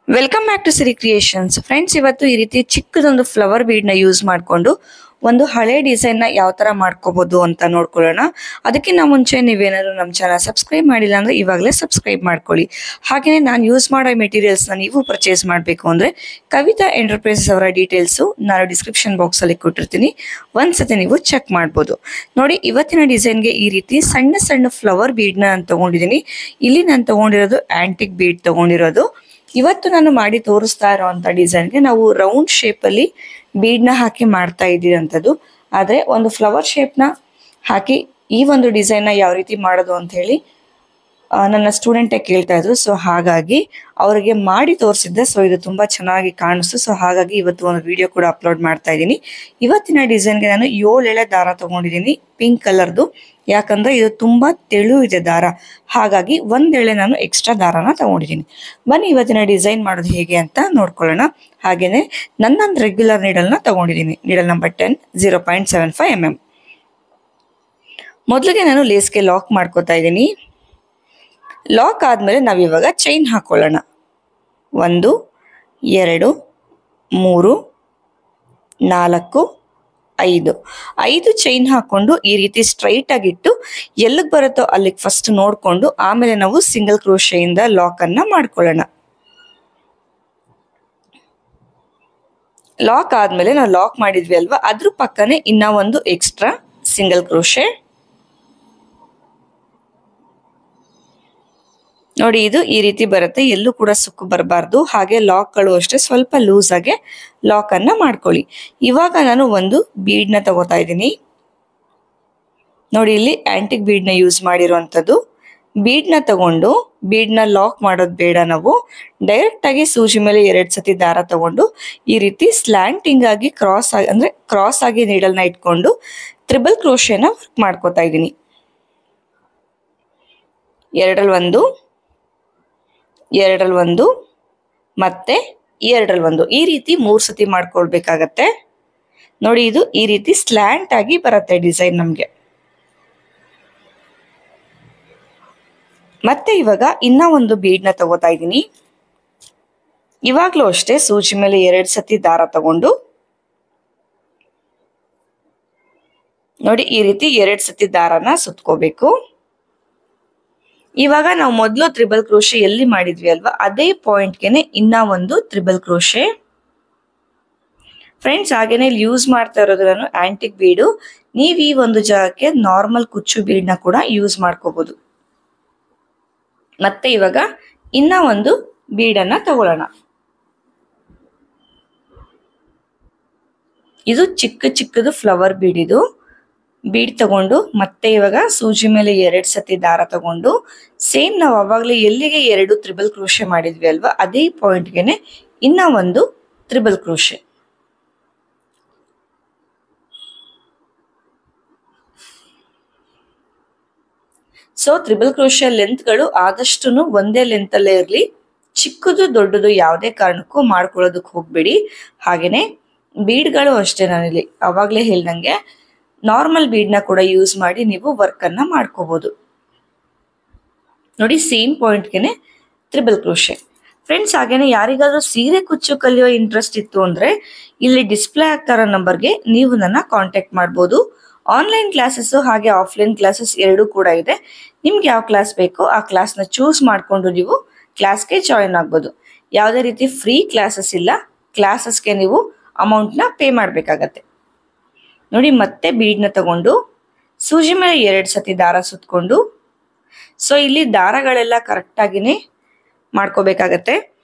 Welcome back to Siri creations. Friends, ಇವತ್ತು ಈ ರೀತಿ ಚಿಕ್ಕದೊಂದು ಫ್ಲವರ್ ಬೀಡ್ ನ ಯೂಸ್ ಮಾಡಿಕೊಂಡು ಒಂದು ಹಳೆ ಡಿಸೈನ್ ನ ಯಾವ ತರ ಮಾಡ್ಕೋಬಹುದು ಅಂತ ನೋಡ್ಕೊಳ್ಳೋಣ. ಅದಕ್ಕಿಂತ ಮುಂಚೆ ನೀವೇನಾದ್ರು ನಮ್ಮ ಚಾನಲ್ ಸಬ್ಸ್ಕ್ರೈಬ್ ಮಾಡಿಲ್ಲ ಅಂದ್ರೆ ಇವಾಗಲೇ ಸಬ್ಸ್ಕ್ರೈಬ್ ಮಾಡ್ಕೊಳ್ಳಿ. ಹಾಗೆಯೇ ನಾನು ಯೂಸ್ ಮಾಡೋ ಮೆಟೀರಿಯಲ್ಸ್ ನ ನೀವು ಪರ್ಚೇಸ್ ಮಾಡಬೇಕು ಅಂದ್ರೆ ಕವಿತಾ ಎಂಟರ್ಪ್ರೈಸಸ್ ಅವರ ಡೀಟೇಲ್ಸ್ ನಾನು ಡಿಸ್ಕ್ರಿಪ್ಷನ್ ಬಾಕ್ಸ್ ಅಲ್ಲಿ ಕೊಟ್ಟಿರ್ತೀನಿ. ಒಂದ್ಸತಿ ನೀವು ಚೆಕ್ ಮಾಡ್ಬೋದು. ನೋಡಿ, ಇವತ್ತಿನ ಡಿಸೈನ್ಗೆ ಈ ರೀತಿ ಸಣ್ಣ ಸಣ್ಣ ಫ್ಲವರ್ ಬೀಡ್ ನ ನಾನು ತಗೊಂಡಿದ್ದೀನಿ. ಇಲ್ಲಿ ನಾನು ತಗೊಂಡಿರೋದು ಆಂಟಿಕ್ ಬೀಡ್ ತಗೊಂಡಿರೋದು. ಇವತ್ತು ನಾನು ಮಾಡಿ ತೋರಿಸ್ತಾ ಇರೋಂಥ ಡಿಸೈನ್ಗೆ ನಾವು ರೌಂಡ್ ಶೇಪ್ ಅಲ್ಲಿ ಬೀಡ್ ನ ಹಾಕಿ ಮಾಡ್ತಾ ಇದ್ದೀರಂಥದ್ದು. ಆದ್ರೆ ಒಂದು ಫ್ಲವರ್ ಶೇಪ್ ನ ಹಾಕಿ ಈ ಒಂದು ಡಿಸೈನ್ ನ ಯಾವ ರೀತಿ ಮಾಡೋದು ಅಂತ ಹೇಳಿ ನನ್ನ ಸ್ಟೂಡೆಂಟೇ ಕೇಳ್ತಾ ಇದ್ರು. ಸೊ ಹಾಗಾಗಿ ಅವರಿಗೆ ಮಾಡಿ ತೋರಿಸಿದ್ದೆ. ಸೊ ಇದು ತುಂಬಾ ಚೆನ್ನಾಗಿ ಕಾಣಿಸ್ತು. ಸೊ ಹಾಗಾಗಿ ಇವತ್ತು ಒಂದು ವಿಡಿಯೋ ಕೂಡ ಅಪ್ಲೋಡ್ ಮಾಡ್ತಾ ಇದ್ದೀನಿ. ಇವತ್ತಿನ ಡಿಸೈನ್ಗೆ ನಾನು 7 ಎಳೆ ದಾರ ತಗೊಂಡಿದ್ದೀನಿ, ಪಿಂಕ್ ಕಲರ್ದು. ಯಾಕಂದ್ರೆ ಇದು ತುಂಬಾ ತೆಳು ಇದೆ ದಾರ, ಹಾಗಾಗಿ 1 ಎಳೆ ನಾನು ಎಕ್ಸ್ಟ್ರಾ ದಾರನ ತಗೊಂಡಿದ್ದೀನಿ. ಬನ್ನಿ ಇವತ್ತಿನ ಡಿಸೈನ್ ಮಾಡೋದು ಹೇಗೆ ಅಂತ ನೋಡ್ಕೊಳ್ಳೋಣ. ಹಾಗೇನೆ ನನ್ನೊಂದು ರೆಗ್ಯುಲರ್ ನೀಡಲ್ ನ ತಗೊಂಡಿದ್ದೀನಿ, ನೀಡಲ್ ನಂಬರ್ 10 0.75 mm. ಮೊದಲಿಗೆ ನಾನು ಲೇಸ್ಗೆ ಲಾಕ್ ಮಾಡ್ಕೋತಾ ಇದ್ದೀನಿ. ಲಾಕ್ ಆದ್ಮೇಲೆ ನಾವಿವಾಗ ಚೈನ್ ಹಾಕೊಳ್ಳೋಣ. 1 2 3 4 5 ಚೈನ್ ಹಾಕೊಂಡು ಈ ರೀತಿ ಸ್ಟ್ರೈಟ್ ಆಗಿಟ್ಟು ಎಲ್ಲಿಗೆ ಬರುತ್ತೋ ಅಲ್ಲಿಗೆ ಫಸ್ಟ್ ನೋಡ್ಕೊಂಡು ಆಮೇಲೆ ನಾವು ಸಿಂಗಲ್ ಕ್ರೋಶೆಯಿಂದ ಲಾಕ್ ಅನ್ನ ಮಾಡ್ಕೊಳ್ಳೋಣ. ಲಾಕ್ ಆದ್ಮೇಲೆ ನಾವು ಲಾಕ್ ಮಾಡಿದ್ವಿ ಅಲ್ವಾ, ಅದ್ರ ಪಕ್ಕನೆ ಇನ್ನ ಒಂದು ಎಕ್ಸ್ಟ್ರಾ ಸಿಂಗಲ್ ಕ್ರೋಶೆ. ನೋಡಿ, ಇದು ಈ ರೀತಿ ಬರುತ್ತೆ, ಎಲ್ಲೂ ಕೂಡ ಸುಕ್ಕು ಬರಬಾರ್ದು. ಹಾಗೆ ಲಾಕ್ಗಳು ಅಷ್ಟೇ ಸ್ವಲ್ಪ ಲೂಸ್ ಆಗಿ ಲಾಕ್ ಅನ್ನ ಮಾಡ್ಕೊಳ್ಳಿ. ಇವಾಗ ನಾನು ಒಂದು ಬೀಡ್ ನ ತಗೋತಾ ಇದ್ದೀನಿ. ನೋಡಿ, ಇಲ್ಲಿ ಆಂಟಿಕ್ ಬೀಡ್ ನ ಯೂಸ್ ಮಾಡಿರುವಂತದ್ದು. ಬೀಡ್ ನ ತಗೊಂಡು ಬೀಡ್ ನ ಲಾಕ್ ಮಾಡೋದು ಬೇಡ, ನಾವು ಡೈರೆಕ್ಟ್ ಆಗಿ ಸೂಜಿ ಮೇಲೆ 2 ಸತಿ ದಾರ ತಗೊಂಡು ಈ ರೀತಿ ಸ್ಲ್ಯಾಂಟಿಂಗ್ ಆಗಿ ಕ್ರಾಸ್ ಆಗಿ ನೀಡಲ್ ನ ಇಟ್ಕೊಂಡು ತ್ರಿಬಲ್ ಕ್ರೋಶೆನ ವರ್ಕ್ ಮಾಡ್ಕೋತಾ ಇದ್ದೀನಿ. 2 2 1 ಮತ್ತೆ 2 1 ಈ ರೀತಿ 3 ಸತಿ ಮಾಡ್ಕೊಳ್ಬೇಕಾಗತ್ತೆ. ನೋಡಿ, ಇದು ಈ ರೀತಿ ಸ್ಲ್ಯಾಂಟ್ ಆಗಿ ಬರುತ್ತೆ ಡಿಸೈನ್ ನಮ್ಗೆ. ಮತ್ತೆ ಇವಾಗ ಇನ್ನ ಒಂದು ಬೀಡ್ ನ ತಗೋತಾ ಇದ್ದೀನಿ. ಇವಾಗ್ಲೂ ಅಷ್ಟೇ ಸೂಜಿ ಮೇಲೆ 2 ಸತಿ ದಾರ ತಗೊಂಡು ನೋಡಿ ಈ ರೀತಿ 2 ಸತಿ ದಾರನ ಸುತ್ಕೋಬೇಕು. ಇವಾಗ ನಾವು ಮೊದಲು ತ್ರಿಬಲ್ ಕ್ರೋಶೆ ಎಲ್ಲಿ ಮಾಡಿದ್ವಿ ಅಲ್ವಾ, ಅದೇ ಪಾಯಿಂಟ್ಗೆನೆ ಇನ್ನ ಒಂದು ತ್ರಿಬಲ್ ಕ್ರೋಶೆ. ಫ್ರೆಂಡ್ಸ್, ಹಾಗೇನೆ ಇಲ್ಲಿ ಯೂಸ್ ಮಾಡ್ತಾ ಇರೋದು ನಾನು ಆಂಟಿಕ್ ಬೀಡು. ನೀವು ಈ ಒಂದು ಜಾಗಕ್ಕೆ ನಾರ್ಮಲ್ ಕುಚ್ಚು ಬೀಡ್ ನ ಕೂಡ ಯೂಸ್ ಮಾಡ್ಕೋಬಹುದು. ಮತ್ತೆ ಇವಾಗ ಇನ್ನ ಒಂದು ಬೀಡನ್ನ ತಗೊಳ್ಳೋಣ. ಇದು ಚಿಕ್ಕದು ಫ್ಲವರ್ ಬೀಡ್. ಇದು ಬೀಡ್ ತಗೊಂಡು ಮತ್ತೆ ಇವಾಗ ಸೂಜಿ ಮೇಲೆ 2 ಸತಿ ದಾರ ತಗೊಂಡು ಸೇಮ್ ನಾವು ಅವಾಗಲೇ ಎಲ್ಲಿಗೆ 2 ತ್ರಿಬಲ್ ಕ್ರೋಶೆ ಮಾಡಿದ್ವಿ ಅಲ್ವಾ, ಅದೇ ಪಾಯಿಂಟ್ಗೆನೆ ಇನ್ನ ಒಂದು triple crochet. So triple crochet ಲೆಂತ್ಗಳು ಆದಷ್ಟು ಒಂದೇ ಲೆಂತ್ ಅಲ್ಲೇ ಇರಲಿ. ಚಿಕ್ಕದು ದೊಡ್ಡದು ಯಾವುದೇ ಕಾರಣಕ್ಕೂ ಮಾಡ್ಕೊಳ್ಳೋದಕ್ಕೆ ಹೋಗ್ಬೇಡಿ. ಹಾಗೇನೆ ಬೀಡ್ಗಳು ಅಷ್ಟೇ, ನಾನಿಲ್ಲಿ ಅವಾಗಲೇ ಹೇಳ್ದಂಗೆ ನಾರ್ಮಲ್ ಬೀಡ್ ನ ಕೂಡ ಯೂಸ್ ಮಾಡಿ ನೀವು ವರ್ಕ್ ಅನ್ನ ಮಾಡ್ಕೋಬಹುದು. ನೋಡಿ, ಸೇಮ್ ಪಾಯಿಂಟ್ಗೆನೆ ತ್ರಿಬಲ್ ಕ್ರೋಶೆ. ಫ್ರೆಂಡ್ಸ್, ಹಾಗೇನೆ ಯಾರಿಗಾದ್ರೂ ಸೀರೆ ಕುಚ್ಚು ಕಲಿಯೋ ಇಂಟ್ರೆಸ್ಟ್ ಇತ್ತು ಅಂದ್ರೆ ಇಲ್ಲಿ ಡಿಸ್ಪ್ಲೇ ಆಗ್ತಾ ಇರೋ ನಂಬರ್ಗೆ ನೀವು ನನ್ನ ಕಾಂಟ್ಯಾಕ್ಟ್ ಮಾಡ್ಬೋದು. ಆನ್ಲೈನ್ ಕ್ಲಾಸಸ್ ಹಾಗೆ ಆಫ್ಲೈನ್ ಕ್ಲಾಸಸ್ ಎರಡೂ ಕೂಡ ಇದೆ. ನಿಮ್ಗೆ ಯಾವ ಕ್ಲಾಸ್ ಬೇಕೋ ಆ ಕ್ಲಾಸ್ ನ ಚೂಸ್ ಮಾಡ್ಕೊಂಡು ನೀವು ಕ್ಲಾಸ್ಗೆ ಜಾಯಿನ್ ಆಗ್ಬೋದು. ಯಾವುದೇ ರೀತಿ ಫ್ರೀ ಕ್ಲಾಸಸ್ ಇಲ್ಲ, ಕ್ಲಾಸಸ್ಗೆ ನೀವು ಅಮೌಂಟ್ ನ ಪೇ ಮಾಡ್ಬೇಕಾಗತ್ತೆ. ನೋಡಿ, ಮತ್ತೆ ಬೀಡ್ ನ ತಗೊಂಡು ಸೂಜಿ ಮೇಲೆ 2 ಸತಿ ದಾರ ಸುತ್ಕೊಂಡು, ಸೊ ಇಲ್ಲಿ ದಾರಗಳೆಲ್ಲ ಕರೆಕ್ಟ್ ಆಗಿನೇ ಮಾಡ್ಕೋಬೇಕಾಗತ್ತೆ.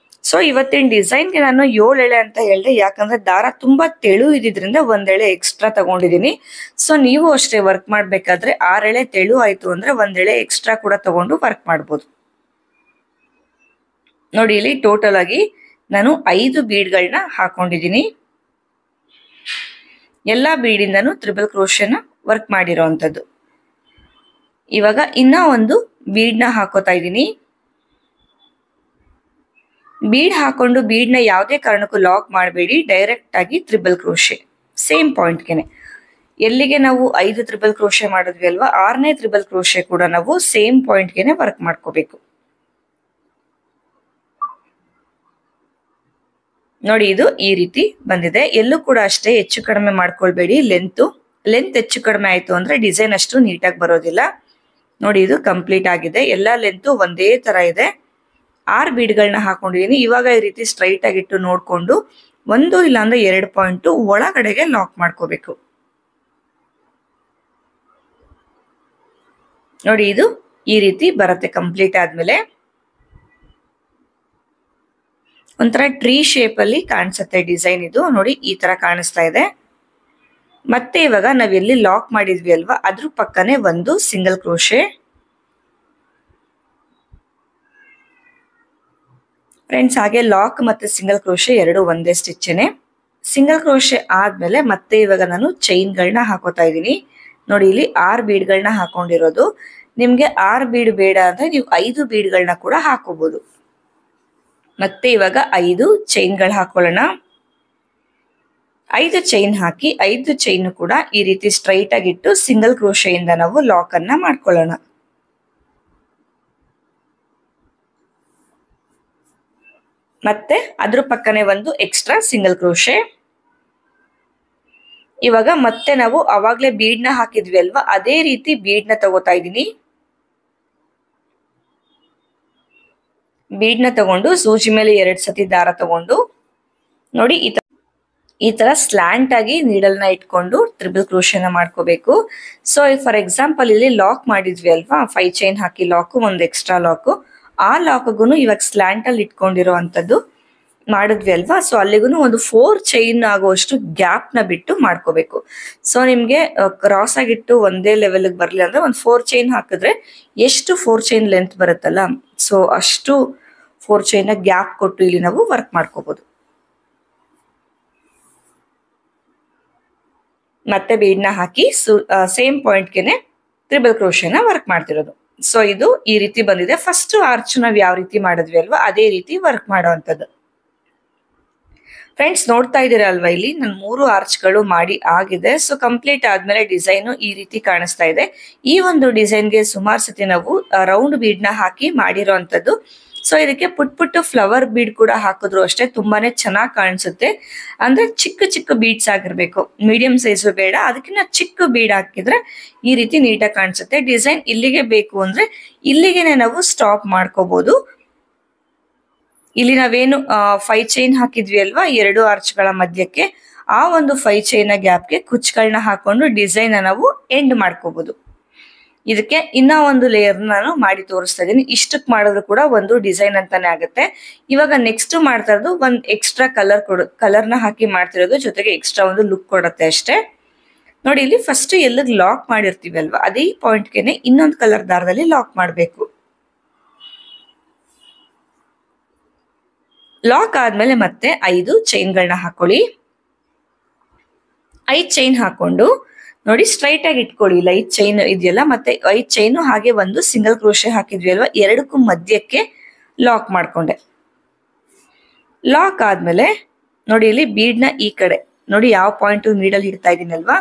ಸೊ ಇವತ್ತಿನ ಡಿಸೈನ್ಗೆ ನಾನು 7 ಎಳೆ ಅಂತ ಹೇಳಿದೆ, ಯಾಕಂದ್ರೆ ದಾರ ತುಂಬಾ ತೆಳು ಇದ್ದಿದ್ರಿಂದ 1 ಎಳೆ ಎಕ್ಸ್ಟ್ರಾ ತಗೊಂಡಿದ್ದೀನಿ. ಸೊ ನೀವು ಅಷ್ಟೇ ವರ್ಕ್ ಮಾಡ್ಬೇಕಾದ್ರೆ 6 ಎಳೆ ತೆಳು ಆಯ್ತು ಅಂದ್ರೆ 1 ಎಳೆ ಎಕ್ಸ್ಟ್ರಾ ಕೂಡ ತಗೊಂಡು ವರ್ಕ್ ಮಾಡ್ಬೋದು. ನೋಡಿ, ಇಲ್ಲಿ ಟೋಟಲ್ ಆಗಿ ನಾನು 5 ಬೀಡ್ಗಳನ್ನ ಹಾಕೊಂಡಿದ್ದೀನಿ. ಎಲ್ಲಾ ಬೀಡಿಂದನೂ ತ್ರಿಬಲ್ ಕ್ರೋಶೆನ ವರ್ಕ್ ಮಾಡಿರೋಂಥದ್ದು. ಇವಾಗ ಇನ್ನ ಒಂದು ಬೀಡ್ ನ ಹಾಕೋತಾ ಇದ್ದೀನಿ. ಬೀಡ್ ಹಾಕೊಂಡು ಬೀಡ್ ನ ಯಾವುದೇ ಕಾರಣಕ್ಕೂ ಲಾಕ್ ಮಾಡಬೇಡಿ, ಡೈರೆಕ್ಟ್ ಆಗಿ ತ್ರಿಬಲ್ ಕ್ರೋಶೆ ಸೇಮ್ ಪಾಯಿಂಟ್ಗೆನೆ. ಎಲ್ಲಿಗೆ ನಾವು 5 ತ್ರಿಬಲ್ ಕ್ರೋಶೆ ಮಾಡಿದ್ವಿ ಅಲ್ವಾ, 6ನೇ ತ್ರಿಬಲ್ ಕ್ರೋಶೆ ಕೂಡ ನಾವು ಸೇಮ್ ಪಾಯಿಂಟ್ಗೆನೆ ವರ್ಕ್ ಮಾಡ್ಕೋಬೇಕು. ನೋಡಿ ಇದು ಈ ರೀತಿ ಬಂದಿದೆ. ಎಲ್ಲೂ ಕೂಡ ಅಷ್ಟೇ ಹೆಚ್ಚು ಕಡಿಮೆ ಮಾಡ್ಕೊಳ್ಬೇಡಿ. ಲೆಂತ್ ಹೆಚ್ಚು ಕಡಿಮೆ ಆಯ್ತು ಅಂದ್ರೆ ಡಿಸೈನ್ ಅಷ್ಟು ನೀಟಾಗಿ ಬರೋದಿಲ್ಲ. ನೋಡಿ ಇದು ಕಂಪ್ಲೀಟ್ ಆಗಿದೆ. ಎಲ್ಲಾ ಲೆಂತ್ ಒಂದೇ ತರ ಇದೆ. 6 ಬೀಡ್ಗಳನ್ನ ಹಾಕೊಂಡಿದೀನಿ. ಇವಾಗ ಈ ರೀತಿ ಸ್ಟ್ರೈಟ್ ಆಗಿಟ್ಟು ನೋಡ್ಕೊಂಡು 1 ಇಲ್ಲ ಅಂದ್ರೆ 2 ಪಾಯಿಂಟ್ ಒಳಗಡೆಗೆ ಲಾಕ್ ಮಾಡ್ಕೋಬೇಕು. ನೋಡಿ ಇದು ಈ ರೀತಿ ಬರುತ್ತೆ. ಕಂಪ್ಲೀಟ್ ಆದ್ಮೇಲೆ ಒಂಥರ ಟ್ರೀ ಶೇಪ್ ಅಲ್ಲಿ ಕಾಣಿಸುತ್ತೆ ಡಿಸೈನ್. ಇದು ನೋಡಿ ಈ ತರ ಕಾಣಿಸ್ತಾ ಇದೆ. ಮತ್ತೆ ಇವಾಗ ನಾವ್ ಎಲ್ಲಿ ಲಾಕ್ ಮಾಡಿದ್ವಿ ಅಲ್ವಾ ಅದ್ರ ಪಕ್ಕನೆ ಒಂದು ಸಿಂಗಲ್ ಕ್ರೋಶೆ. ಫ್ರೆಂಡ್ಸ್ ಹಾಗೆ ಲಾಕ್ ಮತ್ತೆ ಸಿಂಗಲ್ ಕ್ರೋಶೆ ಎರಡು ಒಂದೇ ಸ್ಟಿಚ್ಚೇನೆ. ಸಿಂಗಲ್ ಕ್ರೋಶೆ ಆದ್ಮೇಲೆ ಮತ್ತೆ ಇವಾಗ ನಾನು ಚೈನ್ ಗಳನ್ನ ಹಾಕೋತಾ ಇದ್ದೀನಿ. ನೋಡಿ ಇಲ್ಲಿ 6 ಬೀಡ್ಗಳನ್ನ ಹಾಕೊಂಡಿರೋದು. ನಿಮ್ಗೆ 6 ಬೀಡ್ ಬೇಡ ಅಂದ್ರೆ ನೀವು 5 ಬೀಡ್ಗಳನ್ನ ಕೂಡ ಹಾಕೋಬಹುದು. ಮತ್ತೆ ಇವಾಗ 5 ಚೈನ್ಗಳು ಹಾಕೊಳ್ಳೋಣ. 5 ಚೈನ್ ಹಾಕಿ 5 ಚೈನ್ ಕೂಡ ಈ ರೀತಿ ಸ್ಟ್ರೈಟ್ ಆಗಿಟ್ಟು ಸಿಂಗಲ್ ಕ್ರೋಶೆಯಿಂದ ನಾವು ಲಾಕ್ ಅನ್ನ ಮಾಡ್ಕೊಳ್ಳೋಣ. ಮತ್ತೆ ಅದ್ರ ಪಕ್ಕನೆ ಒಂದು ಎಕ್ಸ್ಟ್ರಾ ಸಿಂಗಲ್ ಕ್ರೋಶೆ. ಇವಾಗ ಮತ್ತೆ ನಾವು ಅವಾಗ್ಲೇ ಬೀಡ್ ನ ಹಾಕಿದ್ವಿ ಅಲ್ವಾ ಅದೇ ರೀತಿ ಬೀಡ್ ನ ತಗೋತಾ ಇದ್ದೀನಿ. ಬೀಡ್ ನ ತಗೊಂಡು ಸೂಜಿ ಮೇಲೆ 2 ಸತಿ ದಾರ ತಗೊಂಡು ನೋಡಿ ಈ ತರ ಸ್ಲ್ಯಾಂಟ್ ಆಗಿ ನೀಡಲ್ ನ ಇಟ್ಕೊಂಡು ಟ್ರಿಬಲ್ ಕ್ರೋಶೆನ ಮಾಡ್ಕೋಬೇಕು. ಸೊ ಫಾರ್ ಎಕ್ಸಾಂಪಲ್ ಇಲ್ಲಿ ಲಾಕ್ ಮಾಡಿದ್ವಿ ಅಲ್ವಾ 5 ಚೈನ್ ಹಾಕಿ ಲಾಕ್, ಒಂದು ಎಕ್ಸ್ಟ್ರಾ ಲಾಕ್. ಆ ಲಾಕ್ಗೂ ಇವಾಗ ಸ್ಲ್ಯಾಂಟ್ ಅಲ್ಲಿ ಇಟ್ಕೊಂಡಿರೋ ಅಂತದ್ದು ಮಾಡಿದ್ವಿ ಅಲ್ವಾ. ಸೊ ಅಲ್ಲಿಗೂ ಒಂದು 4 ಚೈನ್ ಆಗುವಷ್ಟು ಗ್ಯಾಪ್ ನ ಬಿಟ್ಟು ಮಾಡ್ಕೋಬೇಕು. ಸೊ ನಿಮ್ಗೆ ಕ್ರಾಸ್ ಆಗಿಟ್ಟು ಒಂದೇ ಲೆವೆಲ್ ಬರ್ಲಿ ಅಂದ್ರೆ ಒಂದು 4 ಚೈನ್ ಹಾಕಿದ್ರೆ ಎಷ್ಟು 4 ಚೈನ್ ಲೆಂತ್ ಬರುತ್ತಲ್ಲ ಸೊ ಅಷ್ಟು 4 ಚೈನ್ ಗ್ಯಾಪ್ ಕೊಟ್ಟು ಇಲ್ಲಿ ನಾವು ವರ್ಕ್ ಮಾಡ್ಕೋಬಹುದು. ಮತ್ತೆ ಬೀಡ್ ನ ಹಾಕಿ ಸೇಮ್ ಪಾಯಿಂಟ್ಗೆನೆ ಟ್ರಿಬಲ್ ಕ್ರೋಶೆನ ವರ್ಕ್ ಮಾಡ್ತಿರೋದು. ಸೊ ಇದು ಈ ರೀತಿ ಬಂದಿದೆ. ಫಸ್ಟ್ ಆರ್ಚ್ ನಾವ್ ಯಾವ ರೀತಿ ಮಾಡಿದ್ವಿ ಅಲ್ವಾ ಅದೇ ರೀತಿ ವರ್ಕ್ ಮಾಡುವಂತದ್ದು. ಫ್ರೆಂಡ್ಸ್ ನೋಡ್ತಾ ಇದ್ದೀರಾ ಅಲ್ವಾ ಇಲ್ಲಿ ನಾನು 3 ಆರ್ಚ್ಗಳು ಮಾಡಿ ಆಗಿದೆ. ಸೊ ಕಂಪ್ಲೀಟ್ ಆದ್ಮೇಲೆ ಡಿಸೈನ್ ಈ ರೀತಿ ಕಾಣಿಸ್ತಾ ಇದೆ. ಈ ಒಂದು ಡಿಸೈನ್ಗೆ ಸುಮಾರು ಸತಿ ನಾವು ರೌಂಡ್ ಬೀಡ್ ನ ಹಾಕಿ ಮಾಡಿರೋ ಅಂತದ್ದು. ಸೊ ಇದಕ್ಕೆ ಪುಟ್ ಫ್ಲವರ್ ಬೀಡ್ ಕೂಡ ಹಾಕಿದ್ರು ಅಷ್ಟೇ ತುಂಬಾನೇ ಚೆನ್ನಾಗಿ ಕಾಣಿಸುತ್ತೆ. ಅಂದ್ರೆ ಚಿಕ್ಕ ಚಿಕ್ಕ ಬೀಡ್ಸ್ ಆಗಿರ್ಬೇಕು, ಮೀಡಿಯಂ ಸೈಜ್ ಬೇಡ, ಅದಕ್ಕಿಂತ ಚಿಕ್ಕ ಬೀಡ್ ಹಾಕಿದ್ರೆ ಈ ರೀತಿ ನೀಟಾಗಿ ಕಾಣಿಸುತ್ತೆ. ಡಿಸೈನ್ ಇಲ್ಲಿಗೆ ಬೇಕು ಅಂದ್ರೆ ಇಲ್ಲಿಗೆನೆ ನಾವು ಸ್ಟಾಪ್ ಮಾಡ್ಕೋಬಹುದು. ಇಲ್ಲಿ ನಾವೇನು 5 ಚೈನ್ ಹಾಕಿದ್ವಿ ಅಲ್ವಾ 2 ಆರ್ಚ್ಗಳ ಮಧ್ಯಕ್ಕೆ, ಆ ಒಂದು 5 ಚೈನ್ ಗ್ಯಾಪ್ಗೆ ಕುಚ್ಗಳನ್ನ ಹಾಕೊಂಡು ಡಿಸೈನ್ ನಾವು ಎಂಡ್ ಮಾಡ್ಕೋಬಹುದು. ಇದಕ್ಕೆ ಇನ್ನ ಒಂದು ಲೇಯರ್ ನಾನು ಮಾಡಿ ತೋರಿಸ್ತಾ ಇದ್ದೀನಿ. ಇಷ್ಟಕ್ಕೆ ಮಾಡಿದ್ರು ಕೂಡ ಒಂದು ಡಿಸೈನ್ ಅಂತಾನೆ ಆಗುತ್ತೆ. ಇವಾಗ ನೆಕ್ಸ್ಟ್ ಮಾಡ್ತಾ ಇರೋದು ಒಂದು ಎಕ್ಸ್ಟ್ರಾ ಕಲರ್ನ ಹಾಕಿ ಮಾಡ್ತಿರೋದು, ಜೊತೆಗೆ ಎಕ್ಸ್ಟ್ರಾ ಒಂದು ಲುಕ್ ಕೊಡುತ್ತೆ ಅಷ್ಟೇ. ನೋಡಿ ಇಲ್ಲಿ ಫಸ್ಟ್ ಎಲ್ಲಿಗೆ ಲಾಕ್ ಮಾಡಿರ್ತೀವಿ ಅಲ್ವಾ ಅದೇ ಪಾಯಿಂಟ್ಗೆನೆ ಇನ್ನೊಂದು ಕಲರ್ ದಾರದಲ್ಲಿ ಲಾಕ್ ಮಾಡಬೇಕು. ಲಾಕ್ ಆದ್ಮೇಲೆ ಮತ್ತೆ 5 ಚೈನ್ಗಳನ್ನ ಹಾಕೊಳ್ಳಿ. 5 ಚೈನ್ ಹಾಕೊಂಡು ನೋಡಿ ಸ್ಟ್ರೈಟ್ ಆಗಿ ಇಟ್ಕೊಳ್ಳಿ. ಇಲ್ಲ 5 ಚೈನ್ ಇದೆಯಲ್ಲ ಮತ್ತೆ 5 ಚೈನ್ ಹಾಗೆ ಒಂದು ಸಿಂಗಲ್ ಕ್ರೋಶೆ ಹಾಕಿದ್ವಿ ಅಲ್ವಾ ಎರಡಕ್ಕೂ ಮಧ್ಯಕ್ಕೆ ಲಾಕ್ ಮಾಡ್ಕೊಂಡೆ. ಲಾಕ್ ಆದ್ಮೇಲೆ ನೋಡಿ ಇಲ್ಲಿ ಬೀಡ್ ನ ಈ ಕಡೆ ನೋಡಿ ಯಾವ ಪಾಯಿಂಟ್ ನೀಡಲ್ ಹಿಡ್ತಾ ಇದೀನಲ್ವಾ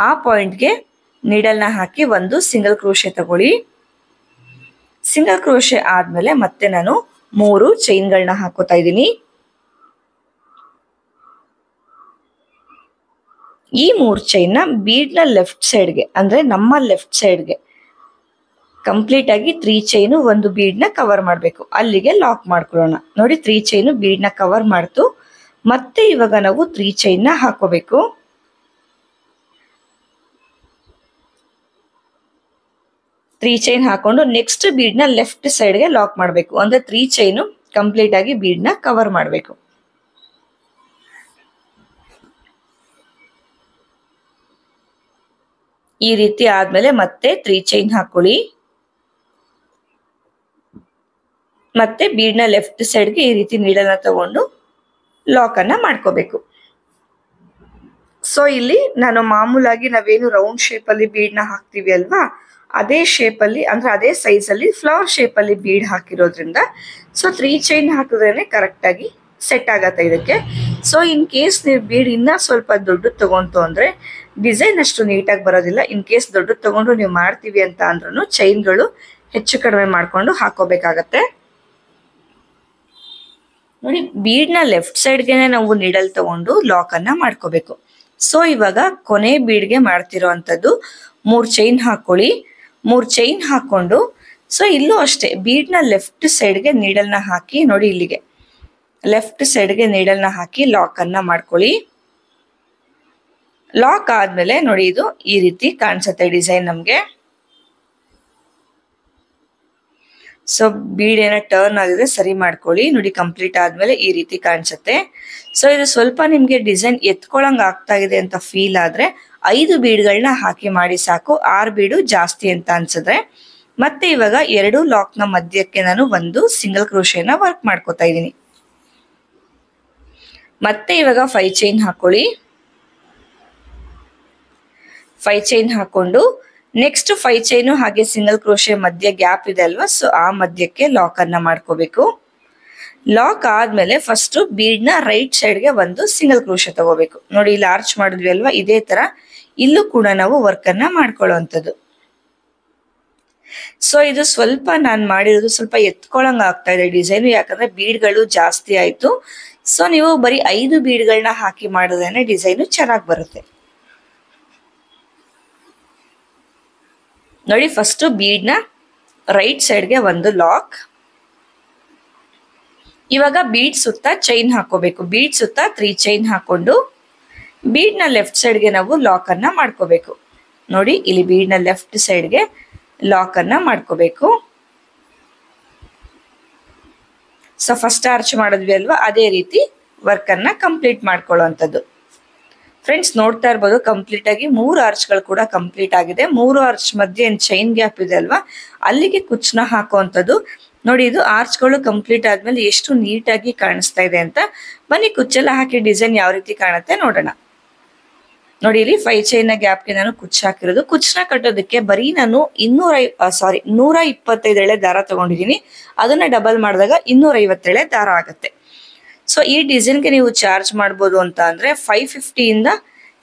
ಆ ಪಾಯಿಂಟ್ಗೆ ನೀಡಲ್ ನ ಹಾಕಿ ಒಂದು ಸಿಂಗಲ್ ಕ್ರೋಶೆ ತಗೊಳ್ಳಿ. ಸಿಂಗಲ್ ಕ್ರೋಶೆ ಆದ್ಮೇಲೆ ಮತ್ತೆ ನಾನು 3 ಚೈನ್ಗಳನ್ನ ಹಾಕೋತಾ ಇದ್ದೀನಿ. ಈ 3 ಚೈನ್ ನ ಬೀಡ್ ನ ಲೆಫ್ಟ್ ಸೈಡ್ಗೆ ಅಂದ್ರೆ ನಮ್ಮ ಲೆಫ್ಟ್ ಸೈಡ್ಗೆ ಕಂಪ್ಲೀಟ್ ಆಗಿ 3 ಚೈನ್ ಒಂದು ಬೀಡ್ ನ ಕವರ್ ಮಾಡಬೇಕು. ಅಲ್ಲಿಗೆ ಲಾಕ್ ಮಾಡ್ಕೊಳ್ಳೋಣ. ನೋಡಿ 3 ಚೈನ್ ಬೀಡ್ ನ ಕವರ್ ಮಾಡ್ತು. ಮತ್ತೆ ಇವಾಗ ನಾವು 3 ಚೈನ್ ನ ಹಾಕೋಬೇಕು. ತ್ರೀ ಚೈನ್ ಹಾಕೊಂಡು ನೆಕ್ಸ್ಟ್ ಬೀಡ್ ನ ಲೆಫ್ಟ್ ಸೈಡ್ಗೆ ಲಾಕ್ ಮಾಡಬೇಕು. ಅಂದ್ರೆ 3 ಚೈನ್ ಕಂಪ್ಲೀಟ್ ಆಗಿ ಬೀಡ್ ನ ಕವರ್ ಮಾಡಬೇಕು. ಈ ರೀತಿ ಆದ್ಮೇಲೆ ಮತ್ತೆ 3 ಚೈನ್ ಹಾಕೊಳ್ಳಿ. ಮತ್ತೆ ಬೀಡ್ ನ ಲೆಫ್ಟ್ ಸೈಡ್ಗೆ ಈ ರೀತಿ ನೀಡಲ್ನ ತಗೊಂಡು ಲಾಕ್ ಅನ್ನ ಮಾಡ್ಕೋಬೇಕು. ಸೊ ಇಲ್ಲಿ ನಾನು ಮಾಮೂಲಾಗಿ ನಾವೇನು ರೌಂಡ್ ಶೇಪ್ ಅಲ್ಲಿ ಬೀಡ್ ನ ಹಾಕ್ತಿವಿ ಅಲ್ವಾ ಅದೇ ಶೇಪ್ ಅಲ್ಲಿ ಅಂದ್ರೆ ಅದೇ ಸೈಜ್ ಅಲ್ಲಿ ಫ್ಲವರ್ ಶೇಪ್ ಅಲ್ಲಿ ಬೀಡ್ ಹಾಕಿರೋದ್ರಿಂದ ಸೊ 3 ಚೈನ್ ಹಾಕಿದ್ರೇನೆ ಕರೆಕ್ಟ್ ಆಗಿ ಸೆಟ್ ಆಗತ್ತೆ ಇದಕ್ಕೆ. ಸೊ ಇನ್ ಕೇಸ್ ನೀವು ಬೀಡ್ ಇನ್ನ ಸ್ವಲ್ಪ ದೊಡ್ಡದು ತಗೊಂತು ಅಂದ್ರೆ ಡಿಸೈನ್ ಅಷ್ಟು ನೀಟಾಗಿ ಬರೋದಿಲ್ಲ. ಇನ್ ಕೇಸ್ ದೊಡ್ಡದು ತಗೊಂಡು ನೀವು ಮಾಡ್ತೀವಿ ಅಂತ ಅಂದ್ರೂ ಚೈನ್ಗಳು ಹೆಚ್ಚು ಕಡಿಮೆ ಮಾಡ್ಕೊಂಡು ಹಾಕೋಬೇಕಾಗತ್ತೆ. ನೋಡಿ ಬೀಡ್ನ ಲೆಫ್ಟ್ ಸೈಡ್ಗೆನೆ ನಾವು ನೀಡಲ್ ತಗೊಂಡು ಲಾಕ್ ಅನ್ನ ಮಾಡ್ಕೋಬೇಕು. ಸೊ ಇವಾಗ ಕೊನೆ ಬೀಡ್ಗೆ ಮಾಡ್ತಿರೋ ಅಂಥದ್ದು 3 ಚೈನ್ ಹಾಕೊಳ್ಳಿ. 3 ಚೈನ್ ಹಾಕೊಂಡು ಸೊ ಇಲ್ಲೂ ಅಷ್ಟೇ ಬೀಡ್ನ ಲೆಫ್ಟ್ ಸೈಡ್ಗೆ ನೀಡಲ್ನ ಹಾಕಿ ನೋಡಿ ಇಲ್ಲಿಗೆ ಲೆಫ್ಟ್ ಸೈಡ್ಗೆ ನೀಡಲ್ನ ಹಾಕಿ ಲಾಕ್ ಅನ್ನ ಮಾಡ್ಕೊಳ್ಳಿ. ಲಾಕ್ ಆದ್ಮೇಲೆ ನೋಡಿ ಇದು ಈ ರೀತಿ ಕಾಣಿಸುತ್ತೆ ಡಿಸೈನ್ ನಮ್ಗೆ. ಸೊ ಬೀಡ್ ಏನೋ ಟರ್ನ್ ಆಗಿದೆ ಸರಿ ಮಾಡ್ಕೊಳ್ಳಿ. ನೋಡಿ ಕಂಪ್ಲೀಟ್ ಆದ್ಮೇಲೆ ಈ ರೀತಿ ಕಾಣಿಸುತ್ತೆ. ಸೊ ಇದು ಸ್ವಲ್ಪ ನಿಮ್ಗೆ ಡಿಸೈನ್ ಎತ್ಕೊಳಂಗ್ ಆಗ್ತಾ ಇದೆ ಅಂತ ಫೀಲ್ ಆದ್ರೆ 5 ಬೀಡ್ಗಳನ್ನ ಹಾಕಿ ಮಾಡಿ ಸಾಕು. 6 ಬೀಡು ಜಾಸ್ತಿ ಅಂತ ಅನ್ಸಿದ್ರೆ ಮತ್ತೆ ಇವಾಗ 2 ಲಾಕ್ ನ ಮಧ್ಯಕ್ಕೆ ನಾನು ಒಂದು ಸಿಂಗಲ್ ಕ್ರೋಶೆನ ವರ್ಕ್ ಮಾಡ್ಕೋತಾ ಇದ್ದೀನಿ. ಮತ್ತೆ ಇವಾಗ 5 ಚೈನ್ ಹಾಕೊಳ್ಳಿ. 5 ಚೈನ್ ಹಾಕೊಂಡು ನೆಕ್ಸ್ಟ್ 5 ಚೈನು ಹಾಗೆ ಸಿಂಗಲ್ ಕ್ರೋಶೆ ಮಧ್ಯೆ ಗ್ಯಾಪ್ ಇದೆ ಅಲ್ವಾ, ಸೊ ಆ ಮಧ್ಯಕ್ಕೆ ಲಾಕ್ ಅನ್ನ ಮಾಡ್ಕೋಬೇಕು. ಲಾಕ್ ಆದ್ಮೇಲೆ ಫಸ್ಟ್ ಬೀಡ್ ನ ರೈಟ್ ಸೈಡ್ಗೆ ಒಂದು ಸಿಂಗಲ್ ಕ್ರೋಶೆ ತಗೋಬೇಕು. ನೋಡಿ ಇಲ್ಲಿ ಆರ್ಚ್ ಮಾಡಿದ್ವಿ ಅಲ್ವಾ, ಇದೇ ತರ ಇಲ್ಲೂ ಕೂಡ ನಾವು ವರ್ಕ್ ಅನ್ನ ಮಾಡ್ಕೊಳ್ಳುವಂಥದ್ದು. ಸೊ ಇದು ಸ್ವಲ್ಪ ನಾನು ಮಾಡಿರೋದು ಸ್ವಲ್ಪ ಎತ್ಕೊಳಂಗ ಆಗ್ತಾ ಇದೆ ಡಿಸೈನ್, ಯಾಕಂದ್ರೆ ಬೀಡ್ಗಳು ಜಾಸ್ತಿ ಆಯ್ತು. ಸೊ ನೀವು ಬರೀ 5 ಬೀಡ್ಗಳನ್ನ ಹಾಕಿ ಮಾಡಿದ್ರೆ ಡಿಸೈನು ಚೆನ್ನಾಗಿ ಬರುತ್ತೆ. ನೋಡಿ ಫಸ್ಟ್ ಬೀಡ್ನ ರೈಟ್ ಸೈಡ್ಗೆ ಒಂದು ಲಾಕ್. ಇವಾಗ ಬೀಡ್ ಸುತ್ತ ಚೈನ್ ಹಾಕೋಬೇಕು. ಬೀಡ್ ಸುತ್ತ 3 ಚೈನ್ ಹಾಕೊಂಡು ಬೀಡ್ನ ಲೆಫ್ಟ್ ಸೈಡ್ಗೆ ನಾವು ಲಾಕ್ ಅನ್ನ ಮಾಡ್ಕೋಬೇಕು. ನೋಡಿ ಇಲ್ಲಿ ಬೀಡ್ನ ಲೆಫ್ಟ್ ಸೈಡ್ಗೆ ಲಾಕ್ ಅನ್ನ ಮಾಡ್ಕೋಬೇಕು. ಸೊ ಫಸ್ಟ್ ಆರ್ಚ್ ಮಾಡಿದ್ವಿ ಅಲ್ವಾ, ಅದೇ ರೀತಿ ವರ್ಕ್ ಅನ್ನ ಕಂಪ್ಲೀಟ್ ಮಾಡ್ಕೊಳ್ಳುವಂಥದ್ದು. ಫ್ರೆಂಡ್ಸ್ ನೋಡ್ತಾ ಇರ್ಬೋದು ಕಂಪ್ಲೀಟ್ ಆಗಿ 3 ಆರ್ಚ್ಗಳು ಕೂಡ ಕಂಪ್ಲೀಟ್ ಆಗಿದೆ. 3 ಆರ್ಚ್ ಮಧ್ಯೆ ಏನ್ ಚೈನ್ ಗ್ಯಾಪ್ ಇದೆ ಅಲ್ವಾ, ಅಲ್ಲಿಗೆ ಕುಚ್ಚನ ಹಾಕುವಂಥದ್ದು. ನೋಡಿ ಇದು ಆರ್ಚ್ಗಳು ಕಂಪ್ಲೀಟ್ ಆದ್ಮೇಲೆ ಎಷ್ಟು ನೀಟಾಗಿ ಕಾಣಿಸ್ತಾ ಇದೆ ಅಂತ. ಬನ್ನಿ ಕುಚ್ಚೆಲ್ಲ ಹಾಕಿ ಡಿಸೈನ್ ಯಾವ ರೀತಿ ಕಾಣುತ್ತೆ ನೋಡೋಣ. ನೋಡಿ ಇಲ್ಲಿ 5 ಚೈನ್ ಗ್ಯಾಪ್ಗೆ ನಾನು ಕುಚ್ಚು ಹಾಕಿರೋದು. ಕುಚ್ಚನ ಕಟ್ಟೋದಕ್ಕೆ ಬರೀ ನಾನು 125 ಎಳೆ ದಾರ ತಗೊಂಡಿದ್ದೀನಿ. ಅದನ್ನ ಡಬಲ್ ಮಾಡಿದಾಗ 250 ಎಳೆ ದಾರ ಆಗುತ್ತೆ. ಸೊ ಈ ಡಿಸೈನ್ಗೆ ನೀವು ಚಾರ್ಜ್ ಮಾಡ್ಬೋದು ಅಂತ ಅಂದ್ರೆ 550 ಇಂದ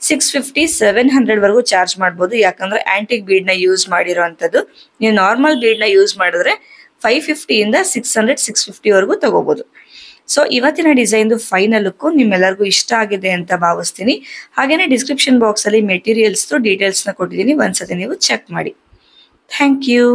650 700 ವರೆಗೂ ಚಾರ್ಜ್ ಮಾಡ್ಬೋದು. ಯಾಕಂದ್ರೆ ಆಂಟಿಕ್ ಬೀಡ್ ನ ಯೂಸ್ ಮಾಡಿರೋಂಥದ್ದು. ನೀವು ನಾರ್ಮಲ್ ಬೀಡ್ ನ ಯೂಸ್ ಮಾಡಿದ್ರೆ 550 ಇಂದ 600 650 ವರೆಗೂ ತಗೋಬಹುದು. ಸೊ ಇವತ್ತಿನ ಡಿಸೈನ್ ಫೈನಲ್ ಲುಕ್ ನಿಮ್ಮೆಲ್ಲರಿಗೂ ಇಷ್ಟ ಆಗಿದೆ ಅಂತ ಭಾವಿಸ್ತೀನಿ. ಹಾಗೇನೆ ಡಿಸ್ಕ್ರಿಪ್ಷನ್ ಬಾಕ್ಸ್ ಅಲ್ಲಿ ಮೆಟೀರಿಯಲ್ಸ್ ಡೀಟೇಲ್ಸ್ ನ ಕೊಟ್ಟಿದ್ದೀನಿ, ಒಂದ್ಸತಿ ನೀವು ಚೆಕ್ ಮಾಡಿ. Thank you.